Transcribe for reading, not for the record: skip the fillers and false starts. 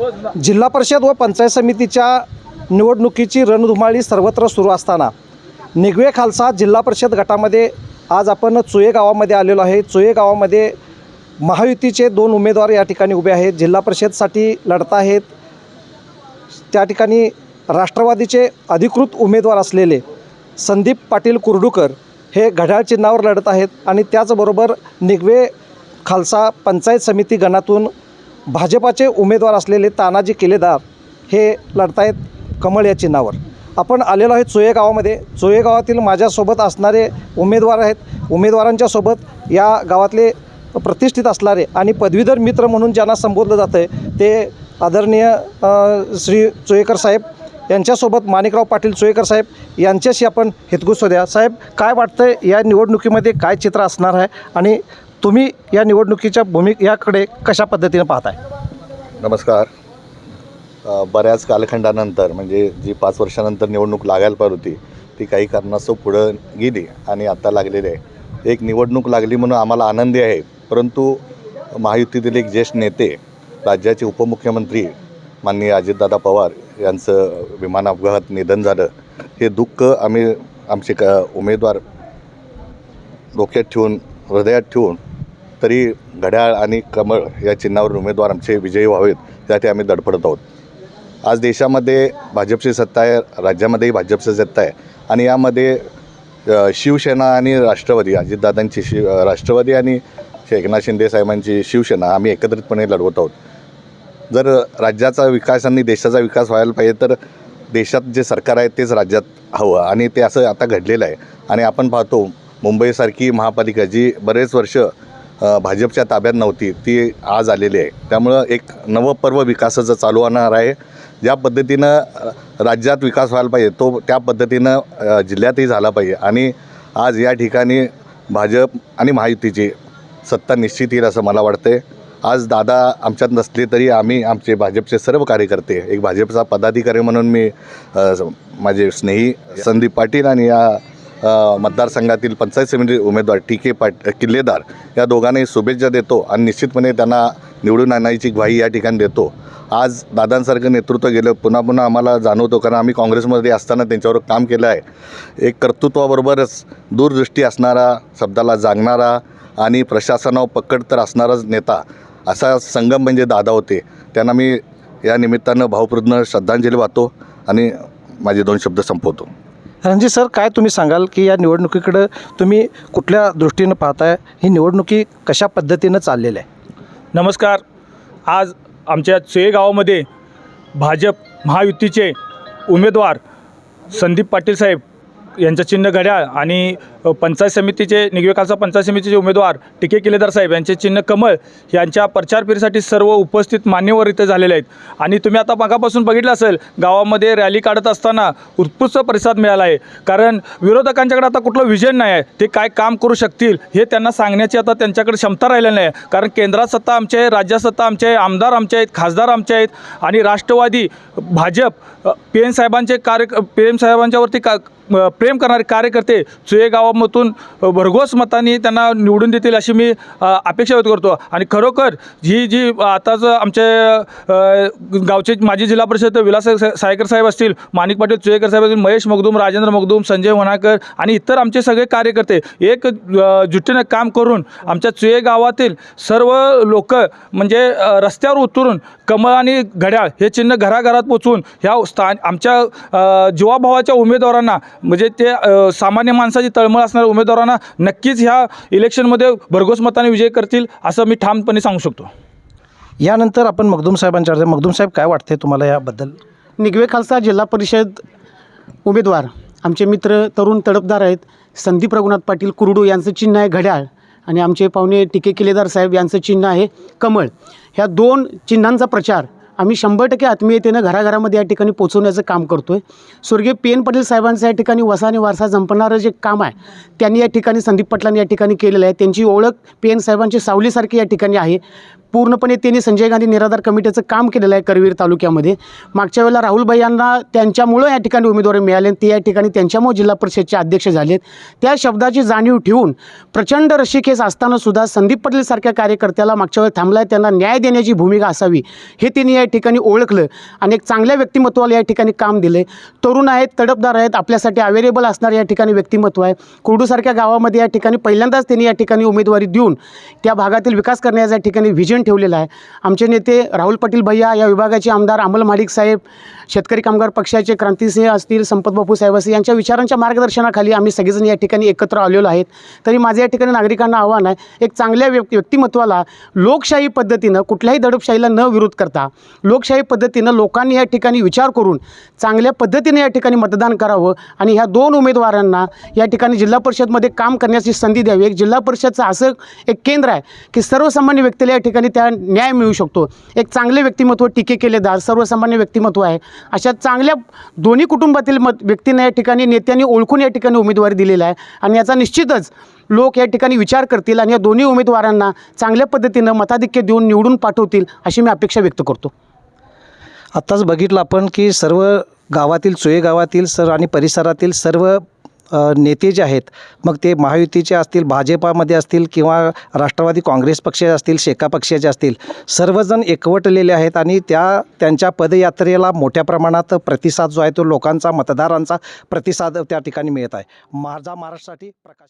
जिल्हा परिषद व पंचायत समितीच्या निवडणुकीची रणधुमाळी सर्वत्र सुरू असताना निगवे खालसा जिल्हा परिषद गटामध्ये आज आपण चोये गावामध्ये आलेलो आहे। चोये गावामध्ये महायुतीचे 2 उमेदवार या ठिकाणी उभे आहेत, जिल्हा परिषदसाठी लढत आहेत। त्या ठिकाणी राष्ट्रवादीचे अधिकृत उमेदवार असलेले संदीप पाटील कुर्डूकर हे घड्याळ चिन्हावर लढत आहेत आणि त्याचबरोबर निगवे खालसा पंचायत समिती गणातून भाजपाचे उमेदवार असलेले तानाजी किलेदार हे लढत आहेत कमळ या चिन्हावर। आपण आलेलो आहे चोये गावामध्ये। चोये गावातील माझ्यासोबत असणारे उमेदवार आहेत। उमेदवारांच्या सोबत या गावातले प्रतिष्ठित असणारे आणि पदवीधर मित्र म्हणून ज्यांना संबोधलं जातं आहे ते आदरणीय श्री चोयेकर साहेब यांच्यासोबत माणिकराव पाटील चोयेकर साहेब यांच्याशी आपण हितगुज होऊया। साहेब, काय वाटतं या निवडणुकीमध्ये काय चित्र असणार आहे आणि तुम्ही या निवडणुकीच्या याकडे कशा पद्धतीने पाहताय? नमस्कार। बऱ्याच कालखंडानंतर म्हणजे जी 5 वर्षानंतर निवडणूक लागायला पाहिजे होती ती काही कारणास्तव पुढं गेली आणि आता लागलेली आहे। एक निवडणूक लागली म्हणून आम्हाला आनंदी आहे, परंतु महायुतीतील एक ज्येष्ठ नेते राज्याचे उपमुख्यमंत्री माननीय अजितदादा पवार यांचं विमान अपघातात निधन झालं। हे दुःख आम्ही आमचे उमेदवार डोक्यात ठेवून हृदयात ठेवून तरी घड्याळ आणि कमळ या चिन्हावर उमेदवार आमचे विजयी व्हावेत त्यासाठी आम्ही धडपडत आहोत। आज देशामध्ये भाजपची सत्ता आहे, राज्यामध्येही भाजपची सत्ता आहे आणि यामध्ये शिवसेना आणि राष्ट्रवादी अजितदादांची राष्ट्रवादी आणि एकनाथ शिंदे साहेबांची शिवसेना आम्ही एकत्रितपणे लढवत आहोत। जर राज्याचा विकास आणि देशाचा विकास व्हायला पाहिजे तर देशात जे सरकार आहे तेच राज्यात हवं आणि ते असं आता घडलेलं आहे। आणि आपण पाहतो मुंबईसारखी महापालिका जी बरेच वर्ष भाजपच्या ताब्यात नव्हती ती आज आलेली आहे। त्यामुळं एक नवं पर्व विकासाचं चालू होणार आहे। ज्या पद्धतीनं राज्यात विकास व्हायला पाहिजे तो त्या पद्धतीनं जिल्ह्यातही झाला पाहिजे आणि आज या ठिकाणी भाजप आणि महायुतीची सत्ता निश्चित येईल असं मला वाटतं आहे। आज दादा आमच्यात नसले तरी आम्ही आमचे भाजपचे सर्व कार्यकर्ते एक भाजपचा पदाधिकारी म्हणून मी माझे स्नेही संदीप पाटील आणि या मतदारसंघातील पंचायत समिती उमेदवार किल्लेदार या दोघांनाही शुभेच्छा देतो आणि निश्चितपणे त्यांना निवडून आणायची ग्वाही या ठिकाणी देतो। आज दादांसारखं नेतृत्व गेलं पुन्हा पुन्हा आम्हाला जाणवतो, कारण आम्ही काँग्रेसमध्ये असताना त्यांच्यावर काम केलं आहे। एक कर्तृत्वाबरोबरच दूरदृष्टी असणारा, शब्दाला जागणारा आणि प्रशासनावर पकड तर असणाराच नेता असा संगम म्हणजे दादा होते। त्यांना मी या निमित्तानं भावपूर्ण श्रद्धांजली वाहतो आणि माझे 2 शब्द संपवतो। रणजित सर, काय तुम्ही सांगाल की या निवडणुकीकडं तुम्ही कुठल्या दृष्टीनं पाहताय? ही निवडणुकी कशा पद्धतीनं चाललेली आहे? नमस्कार। आज आमच्या चोये गावामध्ये भाजप महायुतीचे उमेदवार संदीप पाटील साहेब यांचं चिन्ह घड्याळ आणि पंचायत समितीचे निगवे खालसा पंचायत समितीचे उमेदवार किलेदार साहेब यांचे चिन्ह कमळ यांच्या प्रचार फेरीसाठी सर्व उपस्थित मान्यवर इथे झालेले आहेत। आणि तुम्ही आता मागापासून बघितलं असेल गावामध्ये रॅली काढत असताना उत्कृष्ट प्रतिसाद मिळाला आहे, कारण विरोधकांच्याकडे आता कुठलं विजन नाही आहे, ते काय काम करू शकतील हे त्यांना सांगण्याची आता त्यांच्याकडे क्षमता राहिलेली नाही। कारण केंद्रात सत्ता आमची आहे, राज्यात सत्ता आमची आहे, आमदार आमचे आहेत, खासदार आमचे आहेत आणि राष्ट्रवादी भाजप PM साहेबांच्यावरती प्रेम करणारे कार्यकर्ते चोये गावामधून भरघोस मतांनी त्यांना निवडून देतील अशी मी अपेक्षा व्यक्त करतो। आणि खरोखर जी आताच आमचे गावचे माजी जिल्हा परिषद विलास सायकर साहेब असतील, माणिक पाटील चोयेकर साहेब असतील, महेश मगदूम, राजेंद्र मगदूम, संजय होणाकर आणि इतर आमचे सगळे कार्यकर्ते एक जुटीनं काम करून आमच्या चोये गावातील सर्व लोक म्हणजे रस्त्यावर उतरून कमळ आणि घड्याळ हे चिन्ह घराघरात पोचवून ह्या आमच्या जीवाभावाच्या उमेदवारांना म्हणजे ते सामान्य माणसाची तळमळ असणाऱ्या उमेदवारांना नक्कीच ह्या इलेक्शनमध्ये भरघोस मताने विजय करतील असं मी ठामपणे सांगू शकतो। यानंतर आपण मगदूम साहेबांच्याकडे, मगदूम साहेब काय वाटते तुम्हाला याबद्दल? निगवे खालसा जिल्हा परिषद उमेदवार आमचे मित्र तरुण तडफदार आहेत। संदीप रघुनाथ पाटील कुरडू यांचं चिन्ह आहे घड्याळ आणि आमचे पाहुणे किलेदार साहेब यांचं चिन्ह आहे कमळ। ह्या 2 चिन्हांचा प्रचार आम्ही 100% आत्मीयतेनं घराघरामध्ये या ठिकाणी पोचवण्याचं काम करतो आहे। स्वर्गीय PN पाटील साहेबांचं या ठिकाणी वसा आणि वारसा जपणारं जे काम आहे त्यांनी या ठिकाणी संदीप पाटलांनी या ठिकाणी केलेलं आहे। त्यांची ओळख PN साहेबांची सावलीसारखी या ठिकाणी आहे। पूर्णपणे त्यांनी संजय गांधी निराधार कमिटीचं काम केलेलं आहे करवीर तालुक्यामध्ये। मागच्या वेळेला राहुलभाई यांना त्यांच्यामुळं या ठिकाणी उमेदवारी मिळाले आणि ते या ठिकाणी त्यांच्यामुळे जिल्हा परिषदचे अध्यक्ष झालेत। त्या शब्दाची जाणीव ठेवून प्रचंड रसिकेस असताना सुद्धा संदीप पाटील सारख्या कार्यकर्त्याला मागच्या वेळेला थांबलाय, त्यांना न्याय देण्याची भूमिका असावी हे त्यांनी या ठिकाणी ओळखलं आणि एक चांगल्या व्यक्तिमत्वाला या ठिकाणी काम दिले. तरुण आहेत, तडफदार आहेत, आपल्यासाठी अवेलेबल असणारे या ठिकाणी व्यक्तिमत्व आहे. कुर्डूसारख्या गावामध्ये या ठिकाणी पहिल्यांदाच त्यांनी या ठिकाणी उमेदवारी देऊन त्या भागातील विकास करण्याचा या ठिकाणी व्हिजन ठेवलेलं आहे. आमचे नेते राहुल पाटील भैया, या विभागाचे आमदार अमल महाडिक साहेब, शेतकरी कामगार पक्षाचे क्रांतिसिंह असतील, संपत बापू साहेब असतील, यांच्या विचारांच्या मार्गदर्शनाखाली आम्ही सगळेजण या ठिकाणी एकत्र आलेलो आहेत. तरी माझं या ठिकाणी नागरिकांना आव्हान आहे, एक चांगल्या व्यक्तिमत्वाला लोकशाही पद्धतीनं, कुठल्याही दडपशाहीला न विरोध करता लोकशाही पद्धतीनं लोकांनी या ठिकाणी विचार करून चांगल्या पद्धतीने या ठिकाणी मतदान करावं आणि ह्या 2 उमेदवारांना या ठिकाणी जिल्हा परिषदमध्ये काम करण्याची संधी द्यावी. एक जिल्हा परिषदचं असं एक केंद्र आहे की सर्वसामान्य व्यक्तीला या ठिकाणी त्या न्याय मिळू शकतो. एक चांगले व्यक्तिमत्व, टीके केलेदार, सर्वसामान्य व्यक्तिमत्व आहे. अशा चांगल्या दोन्ही कुटुंबातील व्यक्तींना या ठिकाणी नेत्यांनी ओळखून या ठिकाणी उमेदवारी दिलेला आहे आणि याचा निश्चितच लोक या ठिकाणी विचार करतील आणि या दोन्ही उमेदवारांना चांगल्या पद्धतीनं मताधिक्य देऊन निवडून पाठवतील अशी मी अपेक्षा व्यक्त करतो. आत्ताच बघितलं आपण की सर्व गावातील, चोये गावातील आणि परिसरातील सर्व नेते जे आहेत, मग ते महायुतीचे असतील, भाजपामध्ये असतील किंवा राष्ट्रवादी काँग्रेस पक्ष असतील, शेका पक्षाचे असतील, सर्वजण एकवटलेले आहेत आणि त्यांच्या पदयात्रेला मोठ्या प्रमाणात प्रतिसाद जो आहे तो लोकांचा, मतदारांचा प्रतिसाद त्या ठिकाणी मिळत आहे. माझा महाराष्ट्रासाठी प्रकाश.